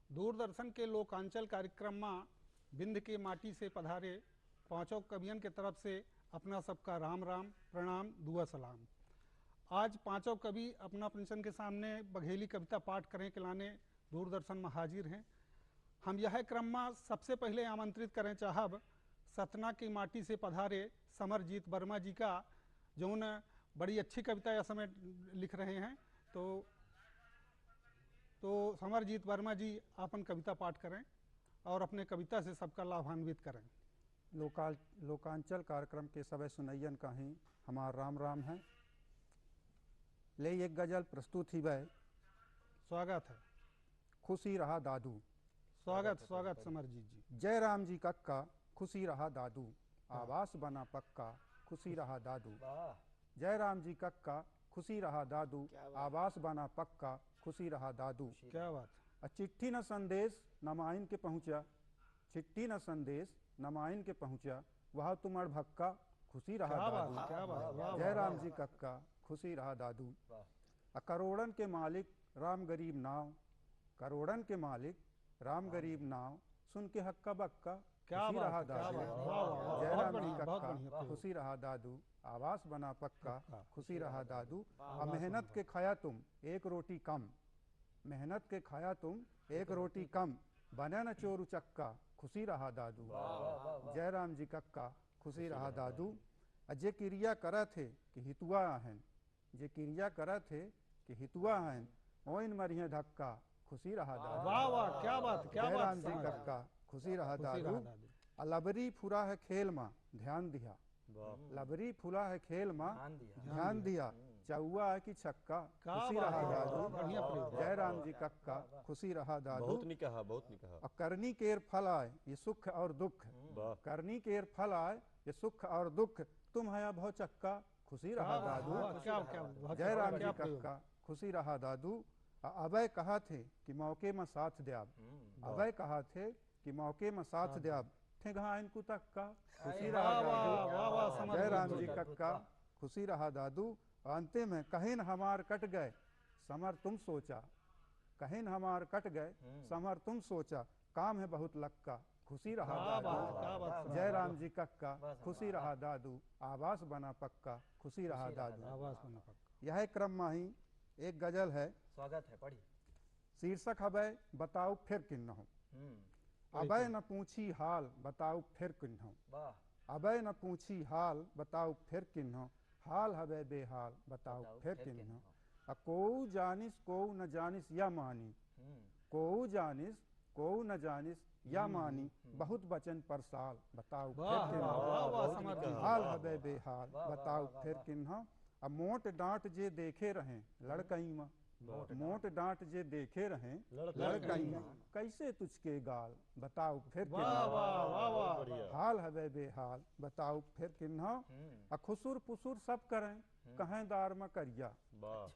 दूरदर्शन के लोकांचल कार्यक्रम में विंध्य की माटी से पधारे पांचों कवियन के तरफ से अपना सबका राम राम प्रणाम दुआ सलाम। आज पांचों कवि अपना पंचन के सामने बघेली कविता पाठ करने के लाने दूरदर्शन में हाजिर हैं। हम यह क्रम में सबसे पहले आमंत्रित करें चाहब सतना की माटी से पधारे समरजीत वर्मा जी का, जो उन्हें बड़ी अच्छी कविता इस समय लिख रहे हैं। तो समरजीत वर्मा जी अपन कविता पाठ करें और अपने कविता से सबका लाभान्वित करें। लोकांचल कार्यक्रम के सभी सुनैयन का ही हमारा राम राम है। ले एक गजल प्रस्तुत ही वह स्वागत है। खुशी रहा दादू। स्वागत स्वागत समरजीत जी। जय राम जी कक्का खुशी रहा दादू, आवास बना पक्का खुशी रहा दादू। जय राम जी कक्का खुशी रहा दादू, आवास बना पक्का खुशी रहा दादू। क्या बात। चिट्ठी न संदेश नमाइन के पहुँचा, चिट्ठी न संदेश नमाइन के पहुँचा, वह तुमर भक्का खुशी रहा दादू। क्या बात। जय राम जी कक्का खुशी रहा दादू। करोड़न के मालिक राम गरीब नाव, करोड़न के मालिक राम गरीब नाव, सुन के हक्का बक्का खुशी रहा दादू। जय राम जी कक्का खुशी रहा दादू, आवास बना पक्का खुशी रहा दादू। मेहनत के खाया तुम एक रोटी कम, मेहनत के खाया तुम एक रोटी कम, बने न चोरू चक्का खुशी रहा दादू। जय राम जी कक्का खुशी रहा दादू। जे क्रिया करा थे कि हितुआ आहन, जे क्रिया करा थे कि हितुआ आहन, ओइन मरिहे धक्का खुशी रहा दादू। वाह वाह क्या बात क्या जय बात। राम जी कक्का खुशी रहा दादू। लबरी फुरा है खेल माँ ध्यान दिया, लबरी फुला है खेल माँ ध्यान दिया, चौआ है कि छक्का खुशी रहा दादू। जय राम जी कक्का खुशी रहा दादू। बहुत नहीं कहा, बहुत नहीं कहा। और करनी केर फल आए ये सुख और दुख, करनी केर फल आए ये सुख और दुख, तुम है भव चक्का खुशी रहा दादू। जय राम जी कक्का खुशी रहा दादू। अभय कहा थे कि मौके में साथ द्याब, अभय कहा थे कि मौके में साथ द्याब, ठेगा इनको तक्का खुशी रहा दादू। जय राम जी कक्का खुशी रहा दादू। अंतिम है कहिन हमार कट गए समर तुम सोचा, कहिन हमार कट गए समर तुम सोचा, काम है बहुत लक्का खुशी रहा दादू। जय राम जी कक्का खुशी रहा दादू, आवास बना पक्का खुशी रहा दादू। आवास बना पक्का। यह क्रम में ही एक गजल है, स्वागत है पढ़ी। शीर्षक हबै बताओ फिर किन्नहु। अबे न पूछी हाल बताओ फिर किन्नहु, अबे न पूछी हाल बताओ फिर किन्नहु, हाल हवे बेहाल बताओ फिर किन्नहु। को जानिस को न जानिस या मानी, को जानिस को न जानिस या मानी, बहुत बचन पर साल बताओ फिर किन्नहु, हाल हवे बेहाल बताओ फिर किन्नहु। अब मोट डांट जे देखे रहे लड़कई में, मोट डांट जे देखे रहे लड़कई में, कैसे तुझके गाल बताओ फिर किन्नहु, हाल हवे बेहाल बताओ फिर किन्नहु। खुसुर पुसुर सब करें कहें दार में करिया,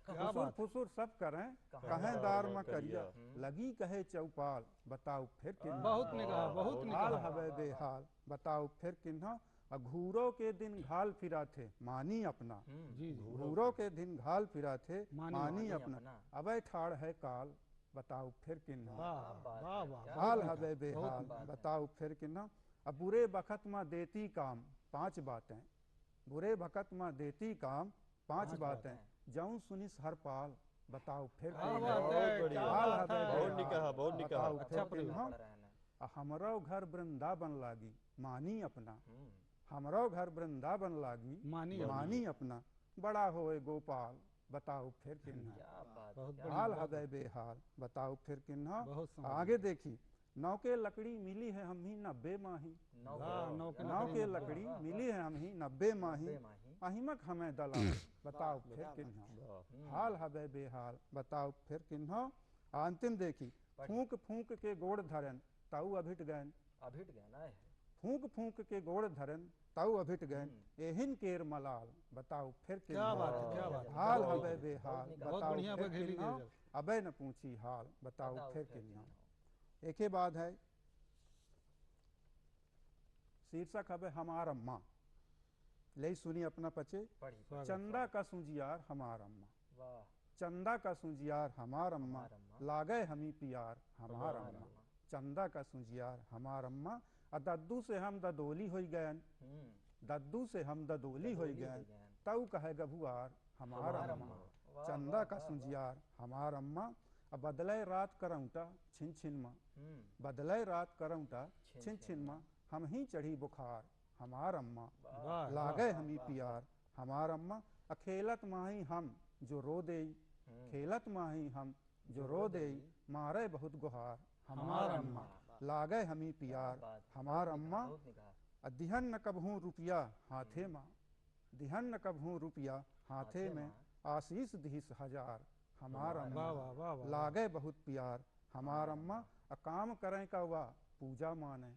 खुसुर फुसुर सब करें कहें दार में करिया, लगी कहे चौपाल बताओ फिर किन्नहु, हाल हवे बेहाल बताओ फिर किन्नहु। घूरों के दिन घाल फिरा थे मानी अपना, घूरों के दिन घाल फिरा थे मानी अपना, अबे ठाड़ है काल बताओ फिर किन्नहु, हाल हवे बेहाल बताओ फिर किन्नहु। अब बुरे बखत में देती काम पांच बातें, बुरे बखत में देती काम पांच बातें, जाऊं सुनिस हर पाल बताओ फिर किन्नहु, हाल हवे बेहाल बताओ फिर किन्नहु। हमरो घर वृंदावन लागी मानी अपना, हमरो घर वृंदावन लागी मानी अपना, बड़ा होए गोपाल बताओ फिर किन्नहु, हाल हवे बेहाल बताओ फिर किन्नहु। आगे देखी नौ के लकड़ी मिली है हम ही 90 माही, नौ के लकड़ी मिली है हम ही 90 माही, अहिमक हमें दलाल बताओ फिर किन्नहु, हाल हवे बेहाल बताओ फिर किन्नहु। अंतिम देखी फूंक फूंक के गोड़ धरन ताऊ अभिट गयन, फूंक फूंक के गोड़ धरन ताऊ अभिट गयन, एहिन केर मलाल बताओ फिर किन्नहु, हाल हवे बेहाल बताओ फिर किन्नहु, अबे न पूछी हाल बताओ फिर किन्नहु। एक ही बात है, शीर्षक हवे हमार अम्मा, ले सुनी अपना पचे। चंदा का सुजियार हमार अम्मा, चंदा का सुजियार हमार अम्मा, लागे हमी पियार हमार अम्मा। चंदा का सुजियार हमार अम्मा, आ दद्दू से हम ददोली हो गए, दद्दू से हम ददोली हो गए, तऊ कहे गभुआर हमार अम्मा। चंदा का सुजियार हमार अम्मा, अब बदले रात करौटा छिन छिन माँ, बदले रात करौटा छिन छिन माँ, हम ही चढ़ी बुखार हमार अम्मा, लागे हमी पियार हमार अम्मा। अखेलत माही हम जो रो देई, खेलत माही हम जो रो देई, मारे बहुत गुहार हमार अम्मा, लागे हमी पियार हमार अम्मा। दिहन न कबहू रुपया हाथे माँ, दिहन न कबहू रुपया हाथे में, आशीष दिहिस हजार हमार अम्मा, लागे बहुत प्यार हमार अम्मा। काम करें का वा पूजा माने,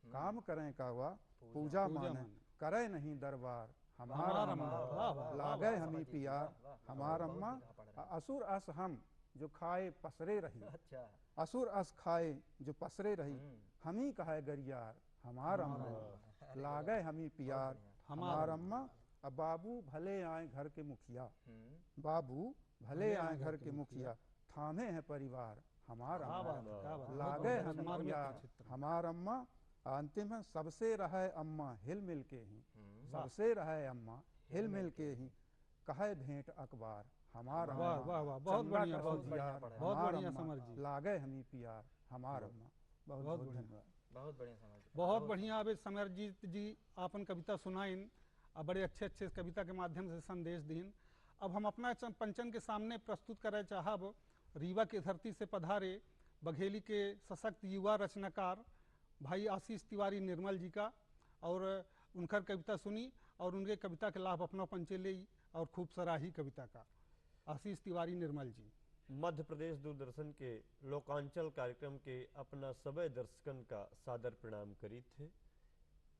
काम करें का वा पूजा माने, करे नहीं दरबार हमार अम्मा, लागे हमी पियार हमार अम्मा। असुर अस हम जो खाए पसरे रही, असुर अस खाए जो पसरे रही, हम ही कहे गरियार हमार अम्मा, लागे हमी पियार हमार अम्मा। अब बाबू भले आए घर के मुखिया, बाबू भले आए घर के मुखिया, थामे हैं परिवार हमार अम्मा, लागे हमी पियार हमार अम्मा। अंतिम है सबसे रहे अम्मा हिल मिल के ही, सबसे रहे अम्मा हिल मिल के ही, कहे भेंट अखबार हमार अम्मा। बहुत बढ़िया, बहुत बढ़िया समर जी, लागे हमी पियार हमार अम्मा। बहुत बहुत धन्यवाद। बहुत बढ़िया समर जी, बहुत बढ़िया। अब समरजीत जी आपन कविता सुनाइन, अब बड़े अच्छे अच्छे कविता के माध्यम से संदेश दीन। अब हम अपना पंचन के सामने प्रस्तुत करे चाहब रीवा की धरती से पधारे बघेली के सशक्त युवा रचनाकार भाई आशीष तिवारी निर्मल जी का, और उनकर कविता सुनी और उनके कविता के लाभ अपना पंचे ले और खूब सराही कविता का। आशीष तिवारी निर्मल जी मध्य प्रदेश दूरदर्शन के लोकांचल कार्यक्रम के अपना सभी दर्शकन का सादर प्रणाम करी थे।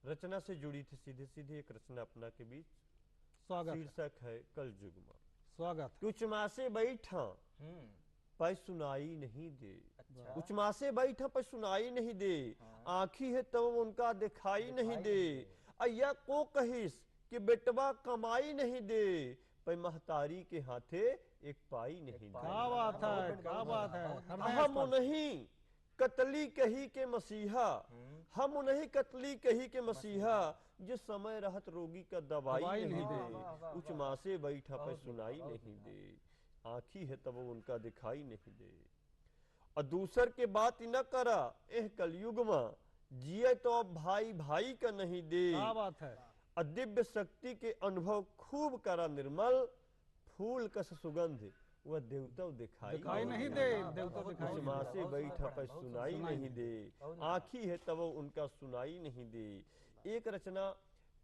रचना से जुड़ी थी सीधे सीधे एक रचना अपना के बीच, स्वागत, शीर्षक है कल युग में। स्वागत। कुछ मासे बैठा पर सुनाई नहीं दे, कुछ मासे बैठा पर सुनाई नहीं दे, आँखी है तब उनका दिखाई नहीं दे, अय्या को कहिस कि बेटवा कमाई नहीं दे, पर महतारी के हाथे एक पाई नहीं दे। क्या बात है, क्या बात है। हम नहीं कतली कही के मसीहा, हम नहीं कतली कही के मसीहा, जो समय रहत रोगी का दवाई नहीं दे, उच मासे बैठा पर सुनाई नहीं दे, आँखी है तब उनका दिखाई नहीं दे। और दूसर के बात न करा एह कलयुग में, जिये तो अब भाई भाई का नहीं दे। क्या बात है। दिव्य शक्ति के अनुभव खूब करा निर्मल, फूल कस सुगंध वह देवता दिखाई नहीं दे, देवता दिखाई माँ से बैठा पर सुनाई नहीं दे, आँखी है तब उनका सुनाई नहीं दे। एक रचना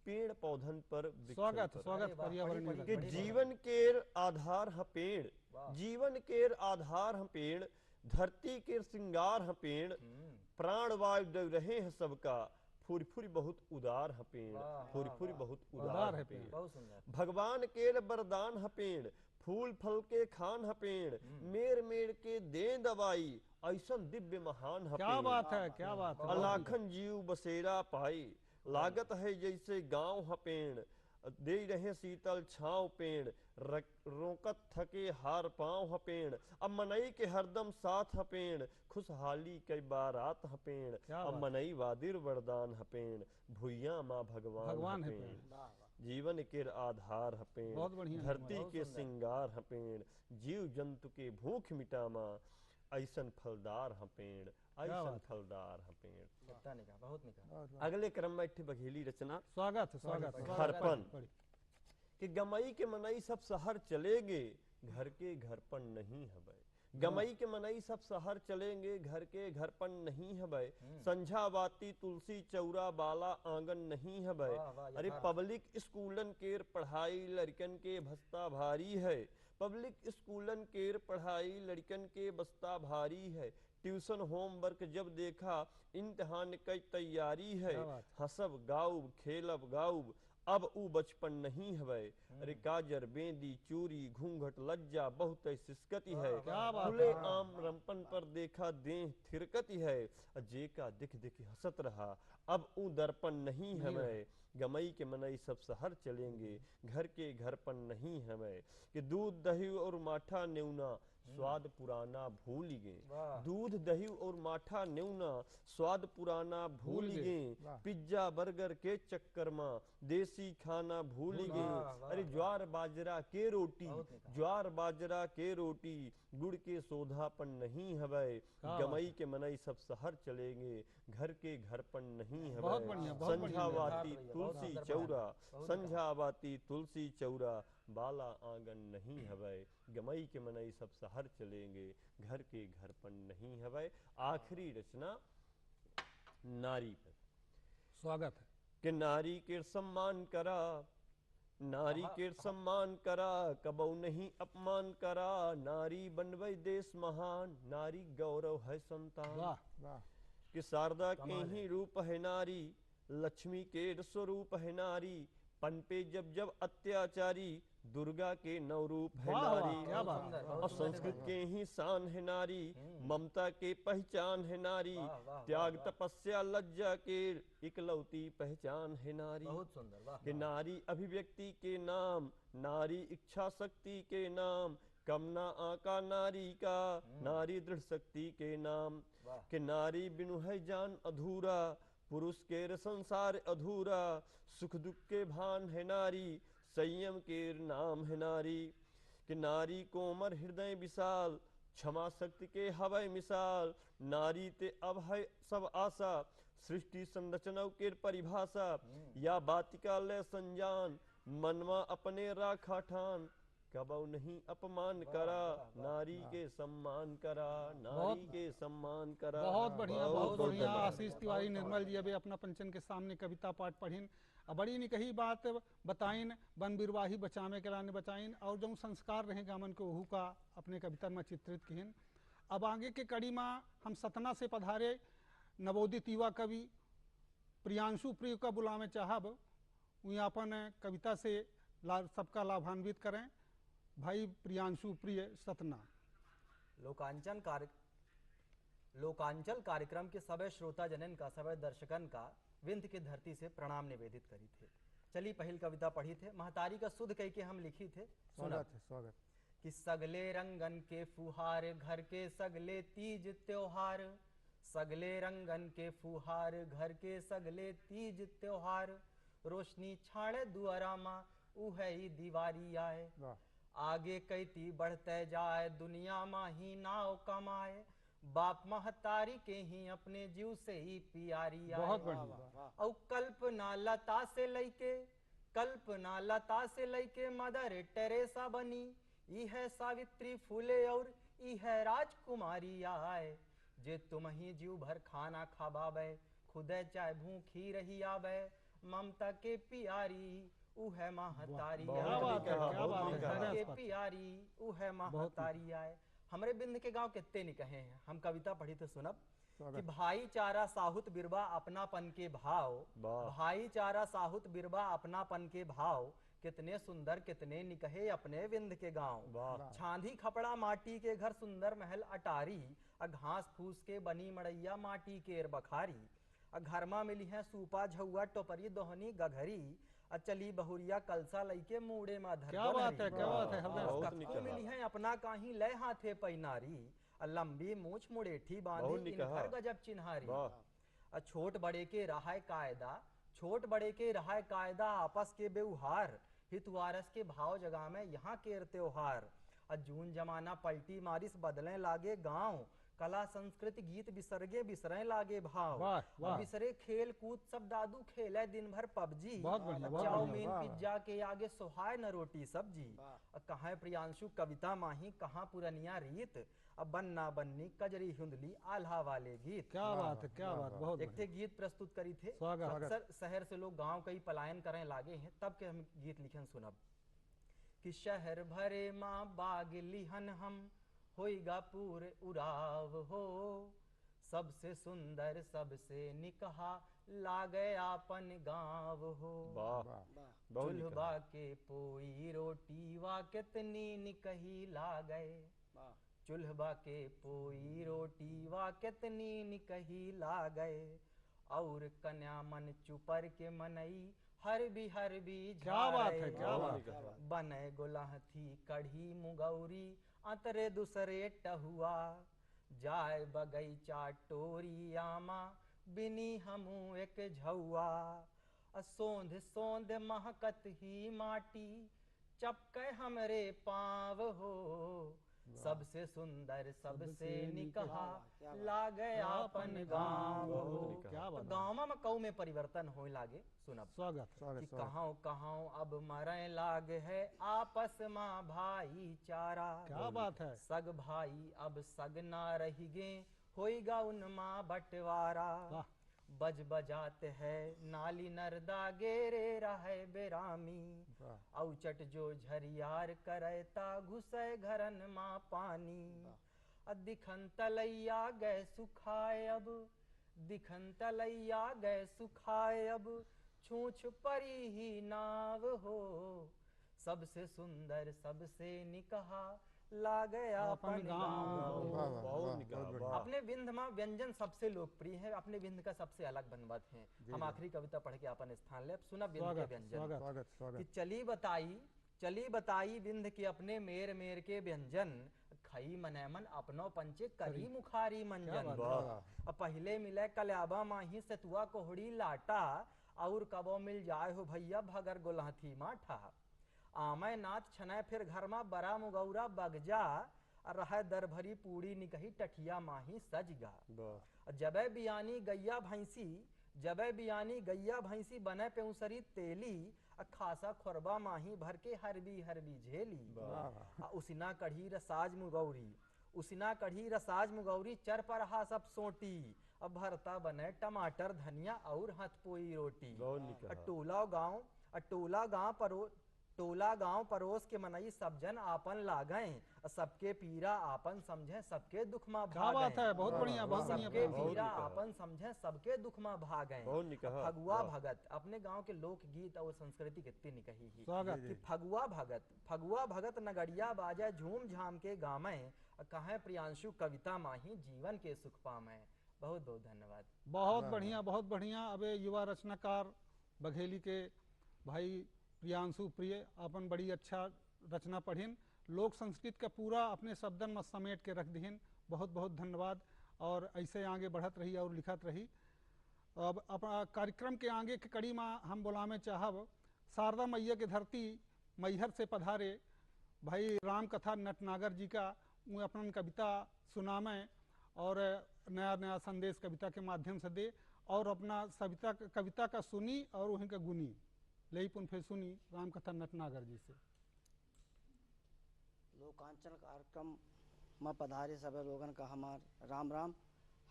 पेड़ पौधन पर स्वागत, स्वागत पर्यावरण के जीवन केर आधार है पेड़, जीवन केर आधार है पेड़, धरती के श्रृंगार है पेड़, प्राण वायु दे रहे हैं सबका, फुरी फुरी बहुत उदार है पेड़, फुरी फुरी बहुत उदार है पेड़। भगवान के वरदान है पेड़, फूल फल के खान है पेड़, मेर मेर के दे दवाई, ऐसा दिव्य महान है। क्या बात है, क्या बात है। लाखन जीव बसेरा पाई, लागत है जैसे गांव है पेड़, दे रहे शीतल छांव पेड़, रोकत थके हार पांव है पेड़, अब मनई के हरदम साथ है पेड़, खुशहाली कई बारात है पेड़, अब मनई वादिर वरदान है पेड़, भुइया माँ भगवान है पेड़। जीवन के आधार है पेड़, धरती के श्रृंगार है पेड़, जीव जंतु के भूख मिटामा, ऐसन फलदार है पेड़, ऐसन फलदार है पेड़। बहुत निका। अगले क्रम में इट्ठी बघेली रचना स्वागत, स्वागत। घरपन कि गमई के मनई सब शहर चलेंगे, घर के घरपन नहीं है। गमई के मनई सब शहर चलेंगे, घर के घरपन नहीं है। संझा बाती तुलसी चौरा बाला आंगन नहीं है। अरे पब्लिक स्कूलन केर पढ़ाई लड़कन के बस्ता भारी है, पब्लिक स्कूलन केर पढ़ाई लड़कन के बस्ता भारी है, ट्यूशन होमवर्क जब देखा इम्तिहान की तैयारी है, हंसब गाउब खेलब गाउब अब ऊ बचपन नहीं हवे। अरे काजर बेंदी चूरी घूंघट लज्जा बहुत सिसकती है। खुले आम रंपन पर देखा देह थिरकती है। जे का दिख दिख हसत रहा, अब ऊ दर्पण नहीं हवे। गमई के मनई सब शहर चलेंगे, घर के घरपन नहीं हमें। कि दूध दही और माठा नेउना स्वाद पुराना भूल गए। दूध दही और माठा नेउना स्वाद पुराना भूल गए। पिज्जा बर्गर के चक्कर में देसी खाना भूल गए। अरे ज्वार बाजरा के रोटी, ज्वार बाजरा के रोटी गुड़ के सोधापन नहीं हवे। गमई के मनई सब शहर चलेंगे, घर के घरपन नहीं हवे। संझावाती तुलसी चौरा, संझावाती तुलसी चौरा बाला आंगन नहीं हवे। गमई के मनई सब शहर चलेंगे, घर के घरपन नहीं हवे। आखिरी रचना नारी पर। स्वागत है। कि नारी के सम्मान करा, नारी के सम्मान करा, कबऊ नहीं अपमान करा। नारी बनवई देश महान, नारी गौरव है संतान। वाह वाह कि शारदा के ही रूप है नारी, लक्ष्मी के स्वरूप है नारी। पनपे जब जब अत्याचारी, दुर्गा के नवरूप है नारी। क्या बात है। और संस्कृत के ही शान है नारी, ममता के पहचान है नारी। त्याग तपस्या लज्जा के इकलौती पहचान है नारी। बहुत सुंदर, वाह। कि नारी अभिव्यक्ति के नाम, नारी इच्छा शक्ति के नाम। कमना आका नारी का, नारी दृढ़ शक्ति के नाम। कि नारी बिनु है जान अधूरा, पुरुष के संसार अधूरा। सुख दुख के भान है नारी, संयम के नाम है नारी। कि नारी कोमर हृदय विशाल, क्षमा शक्ति के हवै मिसाल। नारी ते अब है सब आशा, सृष्टि संरचना के परिभाषा। या बातिका ले संजान, मनवा अपने राखा ठान। कबऊ नहीं अपमान करा, नारी के सम्मान करा, नारी के सम्मान करा। बहुत बढ़िया, बहुत बढ़िया। आशीष तिवारी निर्मल जी अभी अपना पंचन के सामने कविता पाठ पढ़िन, बड़ी निकही बात बताइन, वन बिरवाही बचावे के लाने बचाइन, और जो संस्कार रहे गामन के ओहू का अपने कविता में चित्रित किहिन। अब आगे के कड़ी में हम सतना से पधारे नवोदित युवा कवि प्रियांशु प्रिय का बुलावे चाहब, वहीं अपन कविता से सबका लाभान्वित करें। भाई प्रियांशु प्रिय सतना। लोकांचल कार्यक्रम के सभी श्रोता जनन का, सभी दर्शकन का विंध्य की धरती से प्रणाम निवेदित करी थे। चली पहल कविता पढ़ी थे, महतारी का सुध कह के हम लिखी थे। स्वागत है, स्वागत। कि सगले रंगन के फुहार, घर के सगले तीज त्योहार। सगले रंगन के फुहार, घर के सगले तीज त्योहार। रोशनी छाड़े दुआरामा, उहे दीवारी आए। आगे कैती बढ़ते जाए, दुनिया में ही नाव कमाए। बाप महतारी के ही अपने जीव से ही प्यारी आए। बहुत बढ़िया। और कल्पना लता से लेके, कल्पना लता से लेके मदर टेरेसा बनी। यह सावित्री फूले और यह राजकुमारी आए। जे तुम ही जीव भर खाना खाबावे, खुदे चाहे भूखी रही आवे। ममता के प्यारी उहे महतारी के प्यारी उहे महतारी आए। हमरे बिंद के गांव कितने नहीं कहे हैं, हम कविता पढ़ी तो सुनब। कि भाईचारा साहुत बिरबा अपनापन के भाव। भाईचारा साहुत बिरबा अपनापन के भाव। कितने सुंदर कितने निकहे अपने विंध्य के गांव। छांदी खपड़ा माटी के घर, सुंदर महल अटारी। घास फूस के बनी मड़ैया, माटी के बखारी। घर में मिली है सूपा झुआ टोपरी दोहनी गघरी। चली बहुरिया कलसा लईके मुड़े में धर। क्या बात है, क्या बात है। मिली है अपना काही लय हाथे पैनारी। लंबी मूछ मुड़ेठी बांधी, इनकर गजब चिन्हारी। छोट बड़े के रहाय कायदा, छोट बड़े के रहाय कायदा। आपस के व्यवहार, हितवारस के भाव जगह में यहाँ केर त्योहार। जून जमाना पलटी मारिस, बदले लागे गांव। कला संस्कृति गीत बिसरगे बिसरे लागे भाव। बिसरे खेल कूद सब दादू खेले दिन भर पबजी। चाउमीन पिज्जा के आगे सोहाय न रोटी सब्जी। कहाँ प्रियांशु कविता माही, कहाँ पुरनिया रीत। अब बन्ना बन्नी कजरी हुंदली आल्हा वाले गीत। क्या बात है, क्या बात। बहुत एक थे गीत प्रस्तुत करी थे। अक्सर शहर से लोग गांव कई पलायन करें लागे हैं, तब के हम गीत लिखन सुनब। कि शहर भरे माँ बाग लिहन हम, होइगा पूरे उराव हो। सबसे सुंदर सबसे निकहा लागे आपन गाँव हो। वाह बहुत निकहा। चूल्हा के पोई रोटी वा कितनी निकही लागे। चूल्हा के पोई रोटी वा कितनी निकही लागे। और कन्या मन चुपर के मनई हर भी क्या बात है, क्या बात है। बने गुलहथी कढ़ी मुगौरी अंतरे दूसरे टहुआ। जाय बगैचा टोरी आमा बिनी हमू एक झौआ। सोंध सोंध महकत ही माटी चपके हमरे पाँव हो। सबसे सुंदर सबसे निकहा लागे आपन गाँव हो। क्या बात है। गाँव में कऊ में परिवर्तन होए लागे सुनब स्वागत कि कहां कहां अब मरे लाग है आपस में भाईचारा। क्या बात है। सग भाई अब सग ना रही गे होइगा उनमा बंटवारा। बज बजात है नाली नरदा गेरे रहे बेरामी। औचट जो झरियार करता घुसे घरन माँ पानी। दिखन तलैया गए सुखाए अब दिखन तलैया गए सुखाए अब छूछ परी ही नाव हो। सबसे सुंदर सबसे निकहा लागे अपन गाँव हो। बहुत निकहा। अपने विंध्य में व्यंजन सबसे लोकप्रिय है। अपने विंध्य का सबसे अलग बनवत है। हम आखिरी कविता पढ़ के अपन स्थान ले। सुना विंध्य के व्यंजन कि चली बताई विंध्य के अपने मेर मेर के व्यंजन। खई मने मन अपनो पंचे करी मुखारी मंजन। पहले मिले कल्याबा माही सतुआ कोहड़ी लाटा। और कबो मिल जाए हो भैया भगर गुलहथी माठा। आमय नाथ छनय फिर घर में बरा मुगौरा बगजा। रह दर भरी पूड़ी निकही टठिया माही सजगा। जबे बियानी गैया भैंसी बने पेउसरी तेली। खासा खोरबा माही भर के हरबी झेली। उसिना कढ़ी रसाज मुगौरी चर पर हा सब सोटी। अब भरता बने टमाटर धनिया और हथपोई रोटी। टोला गांव परोस के मनई सब जन आपन लागें। सबके पीरा आपन समझे सबके दुख में भागें। क्या बात है, बहुत बढ़िया, बहुत बढ़िया। सबके पीरा आपन समझे सबके दुख में भागें। फगुआ भगत अपने गांव के लोक गीत और संस्कृति कितनी निकही ही कि फगुआ भगत नगड़िया बाजे झूम झाम के गामे। कहे प्रियांशु कविता माही जीवन के सुख पामे। बहुत बहुत धन्यवाद। बहुत बढ़िया, बहुत बढ़िया। अबे युवा रचनाकार बघेली के भाई प्रियांशु प्रिय अपन बड़ी अच्छा रचना पढ़िन। लोक संस्कृत का पूरा अपने शब्दन में समेट के रख दिहिन। बहुत बहुत धन्यवाद। और ऐसे आगे बढ़त रही और लिखत रही। अब अपना कार्यक्रम के आगे के कड़ी में हम बोलामे चाहब शारदा मैया के धरती मैहर से पधारे भाई राम कथा नटनागर जी का। वो अपन कविता सुनामे और नया नया संदेश कविता के माध्यम से दे। और अपना कविता का सुनी और वहीं का गुनी ले पुन फिर सुनी राम कथा नटनागर जी से। लोकांचल कार्यक्रम में पधारे सभी लोगन का हमार राम राम।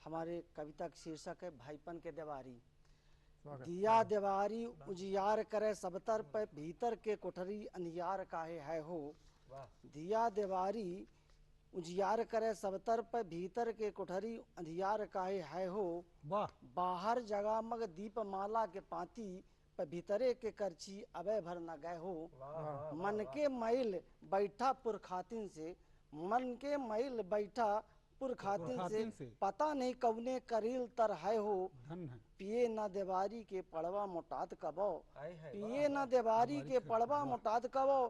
हमारे कविता का शीर्षक है भाईपन के देवारी। दिया देवारी उजियार करे सब तरफ भीतर के कोठरी अंधियार काहे है हो। दिया देवारी उजियार करे सब तरफ भीतर के कोठरी अंधियार काहे है हो। बाहर जगामग दीप माला के पाती भीतरे के करछी अबे भर न गए हो। मन के मैल बैठा पुरखातिन से मन के मैल बैठा पुरखातिन से पता नहीं कौने करील तर है हो। पिए न देवारी के पड़वा मोटात कबो पिए न देवारी के पड़वा मोटात कबो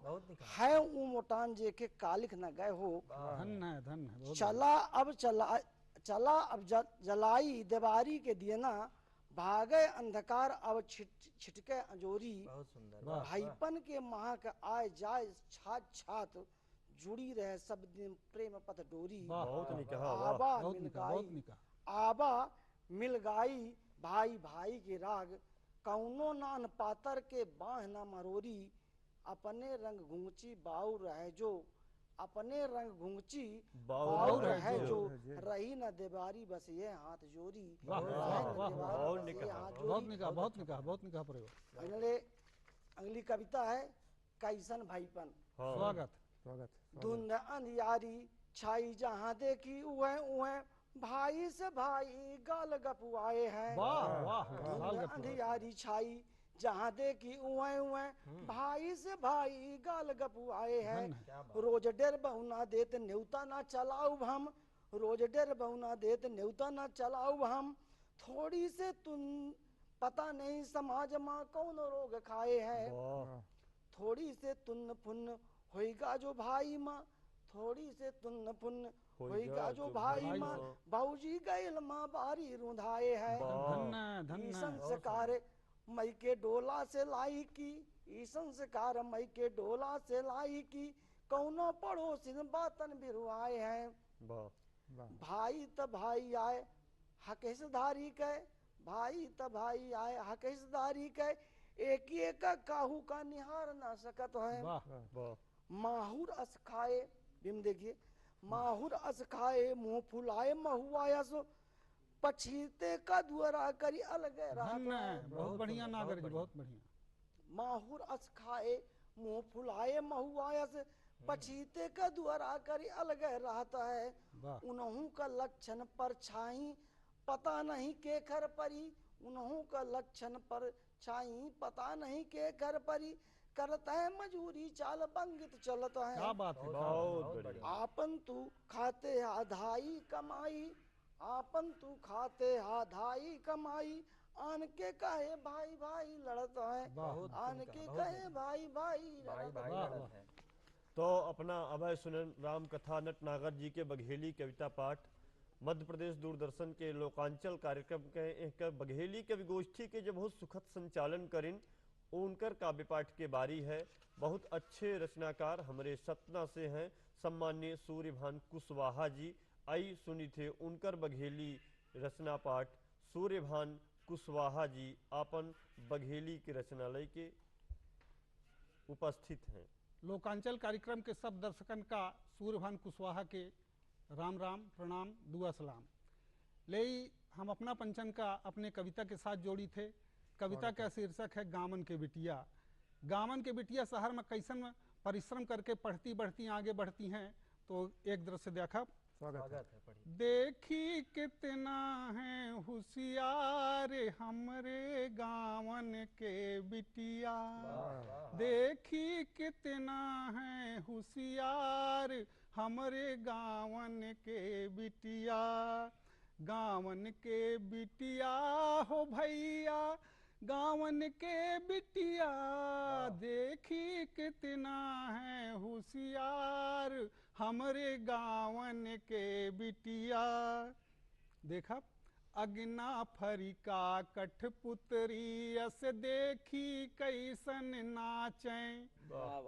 है ऊ मोटान जे के कालिख न गए हो। चला अब जलाई देवारी के दियना भागे अंधकार अब छिटके अंजोरी। भाईपन के महा के आए जाए छात छात जुड़ी रहे सब दिन प्रेम पथ डोरी। आबा मिल गाई भाई भाई के राग कौनो नान पातर के बाह न मरोरी। अपने रंग घुंगची बाऊ रहे जो अपने रंग घुंगची बाऊ रहे जो रही न देवारी बस ये हाथ जोरी। अगली कविता है कैसन भाईपन। स्वागत। धुंध अंधियारी छाई जहाँ देखी उहे उहे भाई से भाई गाल गपुआए हैं। वाह वाह धुंध लाल गप्पू। अंधियारी छाई जहाँ देखी उए उए, भाई से भाई गाल गपुआए हैं। रोज डेर बहुना देत न्योता ना चलाऊ हम, रोज डेर बहुना देत न्योता ना चलाऊ हम। थोड़ी से तुम पता नहीं समाज माँ कौन रोग खाए हैं। थोड़ी से तुन्न फुन्न होइगा जो भाई माँ, थोड़ी से तुन्न फुन्न होइगा जो भाई माँ। बाबूजी गैल माँ बारी रुंधाए है। ई संस्कार मई के डोला से लाई की, ई संस्कार मई के डोला से लाई की। कौनो पड़ोसिन बातन बिरुआए हैं। भाई त भाई आए हकेशधारी के, भाई त भाई आए हकेशधारी के। एक ही एक काहू का निहार ना सकत है। माहुर अस खाए, बिम देखिए, माहुर अस खाए मुंह फुलाए महुआयस। पछीते का दुआरा करी अलग बहुत बढ़िया नागर जी, बहुत बढ़िया। माहुर अस खाए मुंह फुलाए महुआयस। पछीते का दुआरा करी अलग रहता है। उन्हों का लक्षण पर छाई पता नहीं के घर परी, उन्हों का लक्षण पर छाई पता नहीं के घर परी। करता है मजूरी चाल बंगित चलता है। क्या बात है, बहुत बढ़िया। आपन तू खाते आधाई कमाई, आपन तू खाते आधाई कमाई। आन के कहे भाई भाई लड़ता है, आन के कहे भाई भाई लड़ता है। तो अपना अभय सुनन राम कथा नट नागर जी के बघेली कविता पाठ मध्य प्रदेश दूरदर्शन के लोकांचल कार्यक्रम के एक बघेली कवि गोष्ठी के जो बहुत सुखद संचालन करिन उनकर काव्य पाठ के बारी है। बहुत अच्छे रचनाकार हमारे सतना से हैं सम्मान्य सूर्यभान कुशवाहा जी। आई सुनी थे उनकर बघेली रचना पाठ। सूर्यभान कुशवाहा जी आपन बघेली के रचनालय के उपस्थित हैं। लोकांचल कार्यक्रम के सब दर्शकन का सूर्यभान कुशवाहा के राम राम प्रणाम दुआ सलाम। ले हम अपना पंचन का अपने कविता के साथ जोड़ी थे। कविता का शीर्षक है गामन के बिटिया। गामन के बिटिया शहर में कैसन परिश्रम करके पढ़ती बढ़ती आगे बढ़ती हैं। तो एक दृश्य देखा, स्वागत है। देखी कितना है होशियार हमरे गावन के बिटिया, देखी कितना है होशियार हमरे गावन के बिटिया। गावन के बिटिया हो भैया, गावन के बिटिया, देखी कितना है होशियार हमरे गावन के बिटिया। देखा, अगना फरिका कठपुतरी अस देखी कैसन नाचें।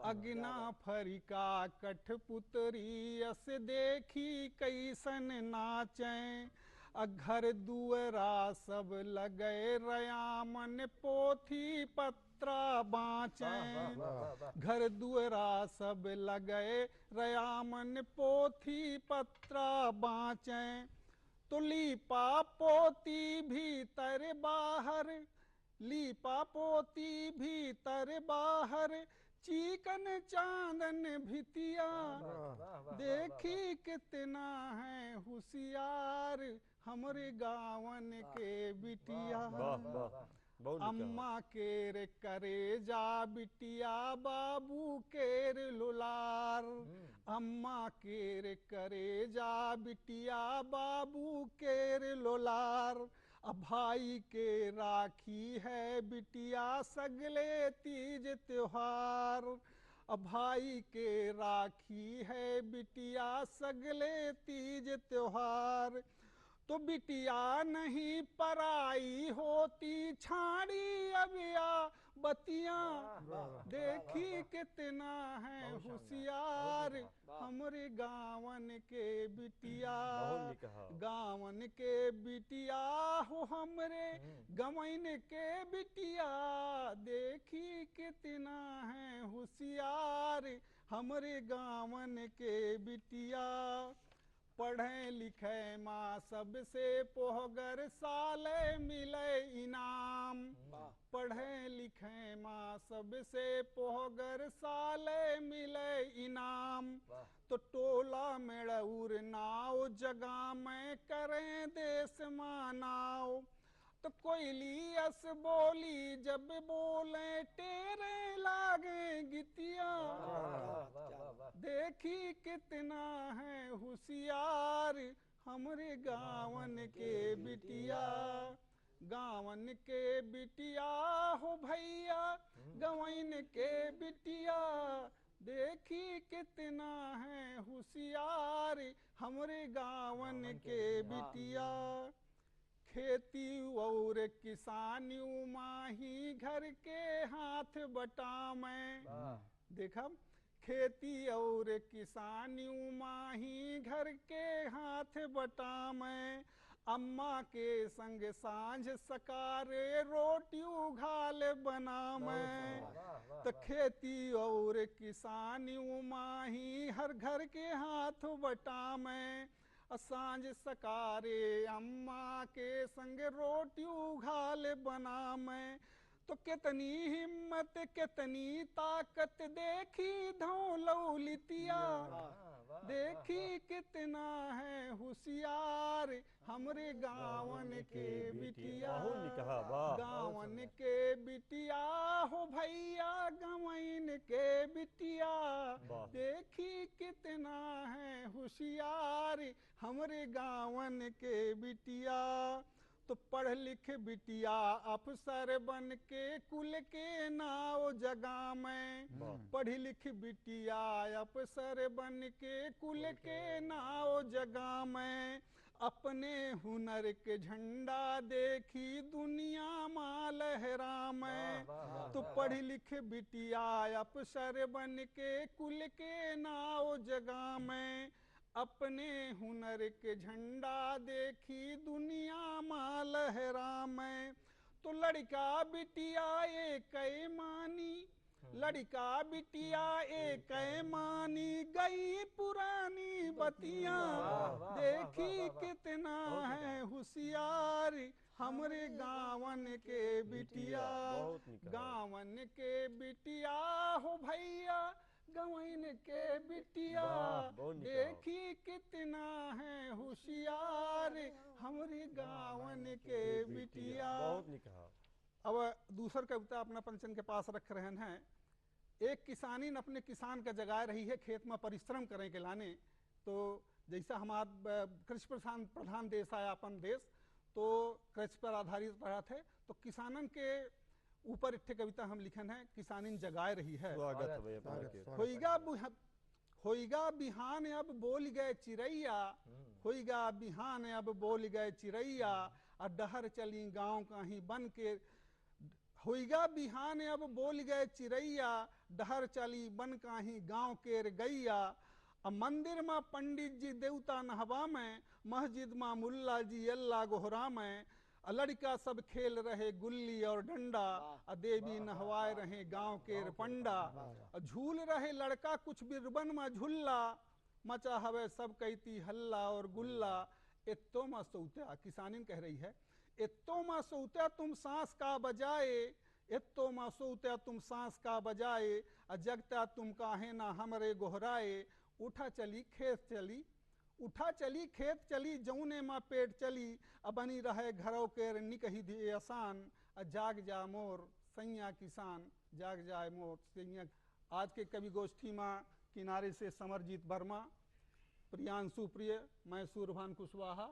अगना फरिका कठपुतरी अस देखी कैसन नाचें। घर दुअरा सब लगे रयामन पोथी पत्रा बाँचें। घर दुअरा सब लगे रयामन पोथी पत्रा बाँचें। तो लीपा पोती भीतर बाहर, लीपा पोती भीतर बाहर, चीकन चांदन भितिया, देखी कितना है होशियार हमरे गावन के बिटिया। अम्मा केर करे जा बिटिया, बाबू केर लुलार। अम्मा केर करे जा बिटिया, बाबू केर लुलार। अब भाई के राखी है बिटिया, सगले तीज त्योहार। अब भाई के राखी है बिटिया, सगले तीज त्योहार। तो बिटिया नहीं पराई होती, छाड़ी अबिया बतिया, देखी कितना है होशियार हमरे गावन के बिटिया। गावन के बिटिया हो हमरे गवन के बिटिया, देखी कितना है होशियार हमरे गावन के बिटिया। पढ़े लिखे माँ सबसे पोहगर साले मिले इनाम। पढ़े लिखे माँ सबसे पोहगर साले मिले इनाम। तो टोला मेड़ऊर नाव जगह में करें देश मानाओ। तो कोयली अस बोली जब बोले टेरे लागे गितिया। देखी कितना है होशियार हमरे गावन के बिटिया। गावन के बिटिया हो भैया गवैन के बिटिया। देखी कितना है होशियार हमरे गावन के बिटिया। खेती और किसानी माही घर के हाथ बटामें। देखा खेती और किसानी माही घर के हाथ बटामें। अम्मा के संग सांझ सकारे रोटी उघाल बनामें। तो खेती और किसानी माही हर घर के हाथ बटामें। सांझ सकारे अम्मा के संग रोटी उघाल बनामें। तो कितनी हिम्मत कितनी ताकत देखी धौलौलितिया। देखी कितना है होशियार हमरे गावन के बिटिया। गावन के बिटिया हो भैया गवैन के बिटिया। देखी कितना है होशियार हमरे गावन के बिटिया। तो पढ़ लिख बिटिया अफसर बन के कुल के नाव जगह में। पढ़ी लिख बिटिया अफसर बन के कुल के नाव जगह में। अपने हुनर के झंडा देखी दुनिया माँ लहरा में। तो पढ़ी लिख बिटिया अफसर बन के कुल के नाव जगह में। अपने हुनर के झंडा देखी दुनिया माँ लहरा में। तो लड़का बिटिया एक मानी। लड़का बिटिया एक मानी गई पुरानी बतिया। देखी कितना है होशियार हमरे गावन के बिटिया। गावन के बिटिया हो भैया गवैन के बिटिया। देखी कितना है होशियार हमरे गावन के बिटिया। अब दूसर कविता अपना पंचन के पास रख रहे हैं। एक किसानी अपने किसान का जगाए रही है खेत में परिश्रम करें के लाने। तो जैसा हमारा कृषि प्रधान देश है अपन देश, तो कृषि पर आधारित रहा थे। तो किसानन के ऊपर एक कविता हम लिखन है किसानी जगाए रही है। होइगा बिहान अब बोल गए चिड़ैया। होइगा बिहान अब बोल गए चिड़ैया। और डहर चली गांव कहीं बन के। होइगा बिहान अब बोल गए चिड़ैया। डहर चली बन कहीं गांव के गैया। अब मंदिर में पंडित जी देवता नहवा में। मस्जिद में मुल्ला जी अल्लाह गोहरा में। लड़का सब खेल रहे गुल्ली और डंडा। देवी नहवाए रहे गांव के पंडा। झूल रहे लड़का कुछ बिरबन में झुल्ला। मचा हवे सब कहती हल्ला और गुल्ला। एत्तो मा सौत्या किसानी कह रही है। एत्तो मा सौत्या तुम सांस का बजाए। एत्तो मा सौत्या तुम सांस का बजाए। जगता तुम काहे ना हमरे गोहराए। उठा चली खेत चली। उठा चली खेत चली जौने माँ पेट चली। अब बनी रहे घरों के निकही दिए आसान। जाग जा मोर सैया किसान। जाग जाए मोर सैया। आज के कवि गोष्ठी में किनारे से समरजीत वर्मा, प्रियांशु प्रिय, मैं सूरभान कुशवाहा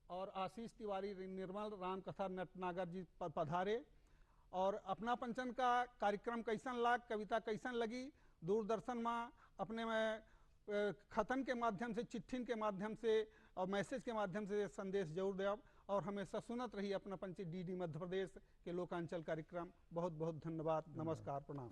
और आशीष तिवारी निर्मल राम कथा नटनागर जी पधारे। और अपना पंचन का कार्यक्रम कैसन लाग, कविता कैसन लगी, दूरदर्शन में अपने में खतन के माध्यम से, चिट्ठिन के माध्यम से और मैसेज के माध्यम से संदेश जरूर देव। और हमेशा सुनत रही अपना पंच डीडी मध्य प्रदेश के लोकांचल कार्यक्रम। बहुत बहुत धन्यवाद। नमस्कार, प्रणाम।